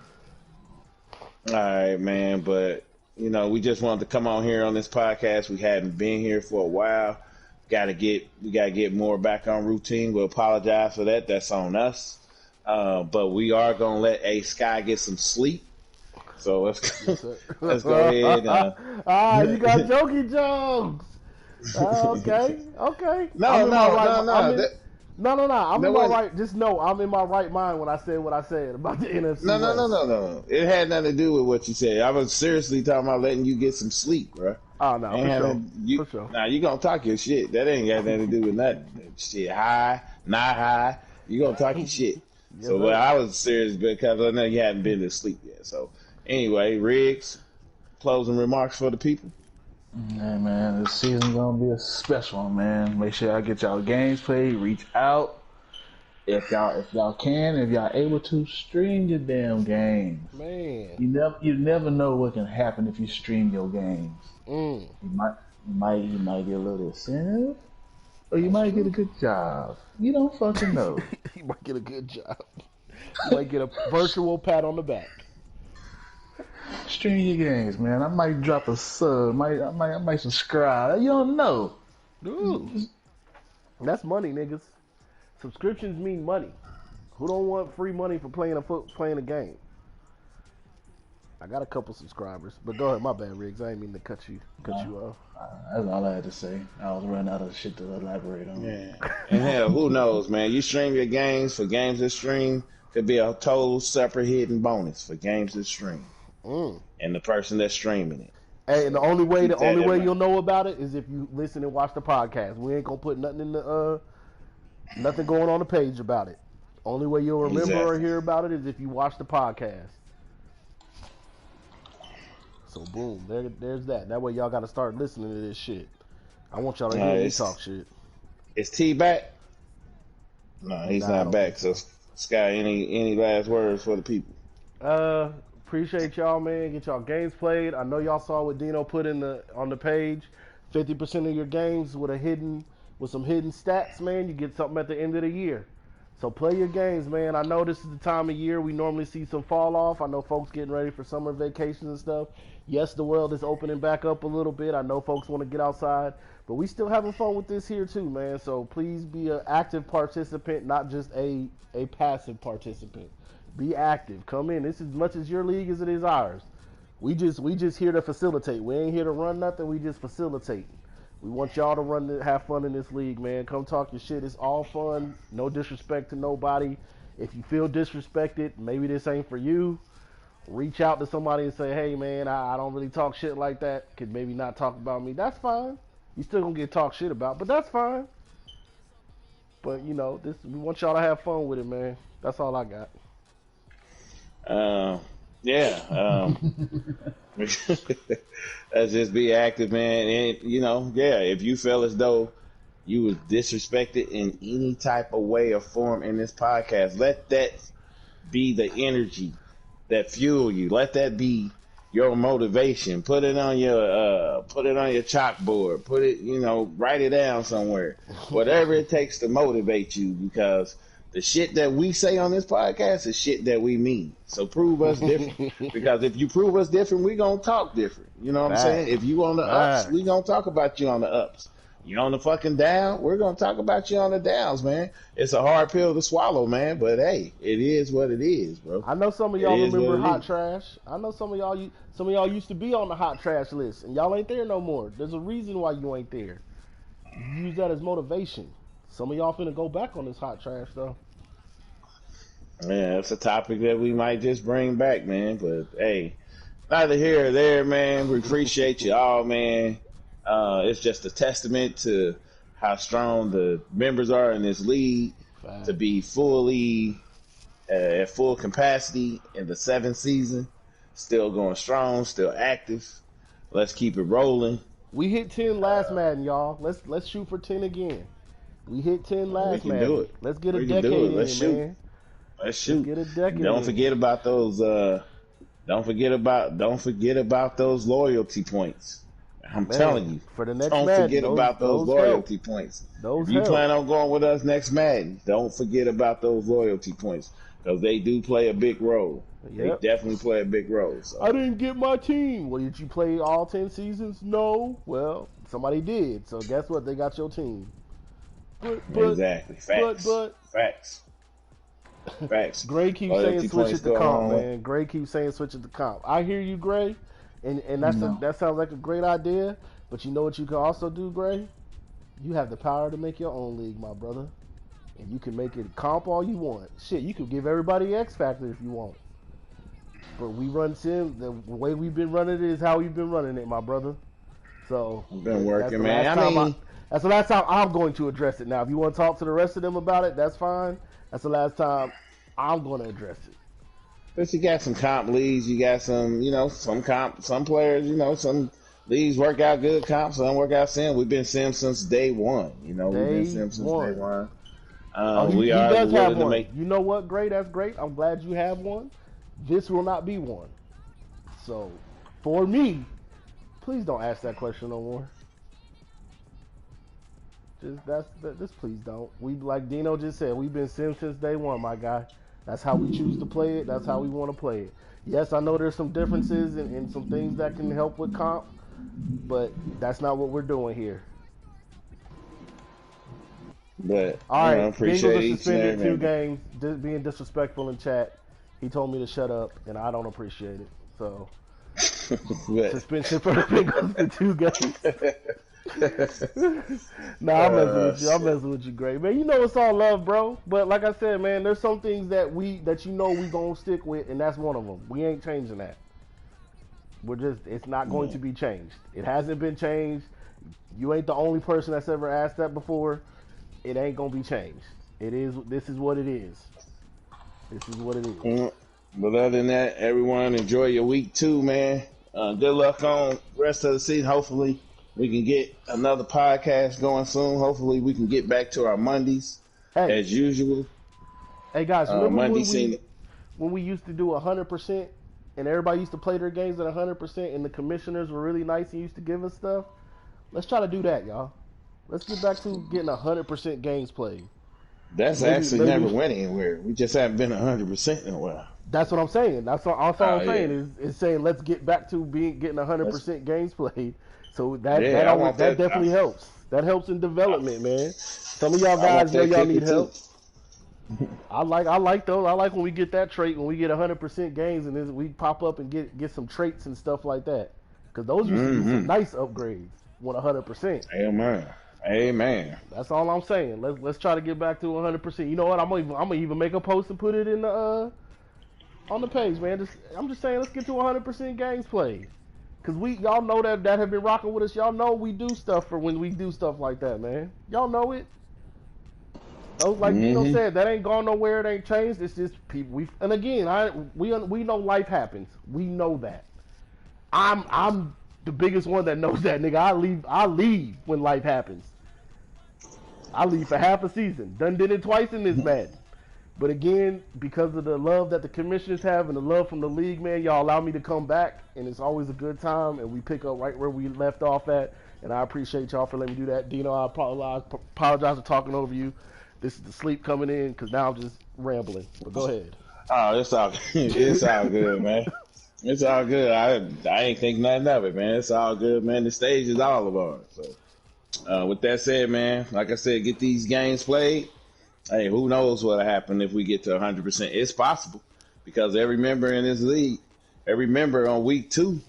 right, man. But we just wanted to come on here on this podcast. We hadn't been here for a while. We gotta get more back on routine. We apologize for that. That's on us. But we are gonna let A Sky get some sleep. So let's go ahead. You got jokey jokes. Okay. No. I'm in my wait. right. Just know I'm in my right mind when I said what I said about the NFC. No. It had nothing to do with what you said. I was seriously talking about letting you get some sleep, bro. Oh no, for sure. Now you gonna talk your shit. That ain't got nothing to do with nothing. Shit, high, not high. You gonna talk your shit. Yes, So well, I was serious because I know you hadn't been to sleep yet. So anyway, Riggs, closing remarks for the people. Hey man, this season's gonna be a special one, man. Make sure y'all get y'all games played. Reach out if y'all can, if y'all able to stream your damn games. Man, You never know what can happen if you stream your games. mm. You might get a little incentive, or you might get a good job. You don't fucking know. You might get a good job. You might get a virtual pat on the back. Stream your games, man. I might drop a sub. I might subscribe. You don't know. Ooh. That's money, niggas. Subscriptions mean money. Who don't want free money for playing a game? I got a couple subscribers, but go ahead. My bad, Riggs. I didn't mean to cut you off. That's all I had to say. I was running out of shit to elaborate on. Yeah. And hell, who knows, man? You stream your games for games that stream could be a total separate hidden bonus for games that stream. And the person that's streaming it. Hey, and the only way mind. you'll know about it is if you listen and watch the podcast. We ain't gonna put nothing in the nothing going on the page about it. Only way you'll remember or hear about it is if you watch the podcast. So boom, there's that. That way y'all gotta start listening to this shit. I want y'all to hear me talk shit. Is T back? No, he's not back. So Sky, any last words for the people? Appreciate y'all, man. Get y'all games played. I know y'all saw what Dino put on the page. 50% of your games with some hidden stats, man. You get something at the end of the year. So play your games, man. I know this is the time of year we normally see some fall off. I know folks getting ready for summer vacations and stuff. Yes, the world is opening back up a little bit. I know folks want to get outside, but we still having fun with this here too, man. So please be an active participant, not just a passive participant. Be active. Come in. This is as much as your league as it is ours. We just here to facilitate. We ain't here to run nothing. We just facilitate. We want y'all to have fun in this league, man. Come talk your shit. It's all fun. No disrespect to nobody. If you feel disrespected, maybe this ain't for you. Reach out to somebody and say, hey, man, I don't really talk shit like that. Could maybe not talk about me. That's fine. You still gonna get talked shit about, but that's fine. But you know, we want y'all to have fun with it, man. That's all I got. Yeah. Let's just be active, man. And yeah, if you feel as though you was disrespected in any type of way or form in this podcast, let that be the energy that fuel you. Let that be your motivation. Put it on your chalkboard. Write it down somewhere. Whatever it takes to motivate you, because the shit that we say on this podcast is shit that we mean. So prove us different. Because if you prove us different, we gonna talk different. You know what I'm saying? If you on the ups, we gonna talk about you on the ups. You on the fucking down, we're gonna talk about you on the downs, man. It's a hard pill to swallow, man. But hey, it is what it is, bro. I know some of y'all remember Hot Trash. I know some of y'all used to be on the Hot Trash list, and y'all ain't there no more. There's a reason why you ain't there. You use that as motivation. Some of y'all finna go back on this Hot Trash though. Yeah, it's a topic that we might just bring back, man. But hey, neither here or there, man. We appreciate you all, man. It's just a testament to how strong the members are in this league to be fully at full capacity in the 7th season. Still going strong, still active. Let's keep it rolling. We hit 10 last Madden, y'all. Let's shoot for 10 again. We hit 10 last Madden. Do it. Let's get a decade in, Let's shoot. man. Let's shoot. Let's get a decade. Don't forget about those. Don't forget about those loyalty points. I'm telling you. For the next don't Madden, forget about those loyalty points. If you plan on going with us next Madden, don't forget about those loyalty points, because they do play a big role. Yep. They definitely play a big role. So. I didn't get my team. Well, did you play all 10 seasons? No. Well, somebody did. So guess what? They got your team. But exactly. Facts. Gray keeps saying switch it to comp, man. Gray keeps saying switch it to comp. I hear you, Gray, and that sounds like a great idea. But you know what you can also do, Gray? You have the power to make your own league, my brother, and you can make it comp all you want. Shit, you could give everybody X Factor if you want. But we run Sim. The way we've been running it is how we've been running it, my brother. So been working, man. That's the last time I'm going to address it. Now, if you want to talk to the rest of them about it, that's fine. That's the last time I'm going to address it. But you got some comp leagues. You got some, some players, some leagues work out good comp, some work out sim. We've been sim since day one. We've been sim since day one. He does have one. You know what? Great. That's great. I'm glad you have one. This will not be one. So, for me, please don't ask that question no more. Just please don't. We, like Dino just said, we've been sim since day one, my guy. That's how we choose to play it. That's how we want to play it. Yes, I know there's some differences and some things that can help with comp, but that's not what we're doing here. But all right, appreciate Bengals are suspended 2 games, being disrespectful in chat. He told me to shut up, and I don't appreciate it. So suspension for the Bengals for 2 games. Nah, I'm messing with you. I'm messing with you, Gray. Man, you know it's all love, bro. But like I said, man, there's some things that we gonna stick with, and that's one of them. We ain't changing that. It's not going to be changed. It hasn't been changed. You ain't the only person that's ever asked that before. It ain't gonna be changed. This is what it is. This is what it is. But other than that, everyone enjoy your week 2, man. Good luck on the rest of the season. Hopefully we can get another podcast going soon. Hopefully we can get back to our Mondays as usual. Hey guys, remember when we used to do 100% and everybody used to play their games at 100% and the commissioners were really nice and used to give us stuff? Let's try to do that, y'all. Let's get back to getting 100% games played. That's actually never Maybe went anywhere. We just haven't been 100% in a while. that's what I'm saying. That's all Oh I'm yeah, saying is saying let's get back to getting that's 100% games played. So that yeah. I always want that that. definitely helps. That helps in development, man. Some of y'all I want guys know that y'all kicker need too. help. I like those. I like when we get that trait when we get 100% games and then we pop up and get some traits and stuff like that. Because those used to be some Mm-hmm. nice upgrades when 100%. Amen. Amen. That's all I'm saying. Let's try to get back to 100%. You know what? I'm gonna even make a post and put it in the on the page, man. I'm just saying let's get to 100% games played. Cause y'all know that have been rocking with us. Y'all know we do stuff for when we do stuff like that, man. Y'all know it. Those like Dino Mm-hmm. said, that ain't gone nowhere. It ain't changed. It's just people. And again, we know life happens. We know that. I'm the biggest one that knows that, nigga. I leave when life happens. I leave for half a season. Done did it twice in this Madden. But again, because of the love that the commissioners have and the love from the league, man, y'all allow me to come back, and it's always a good time. And we pick up right where we left off at. And I appreciate y'all for letting me do that. Dino, I apologize for talking over you. This is the sleep coming in because now I'm just rambling. But go ahead. Oh, it's all it's all good, man. It's all good. I ain't think nothing of it, man. It's all good, man. The stage is all of ours. So, with that said, man, like I said, get these games played. Hey, who knows what'll happen if we get to 100%? It's possible because every member in this league, every member on week 2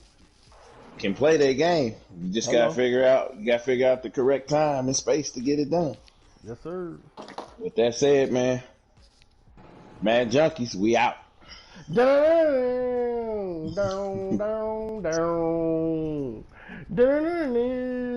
can play their game. You just gotta Hello. figure out. You gotta figure out the correct time and space to get it done. Yes, sir. With that said, man, Mad Junkies, we out. Down, down, down, down. Down, down, down.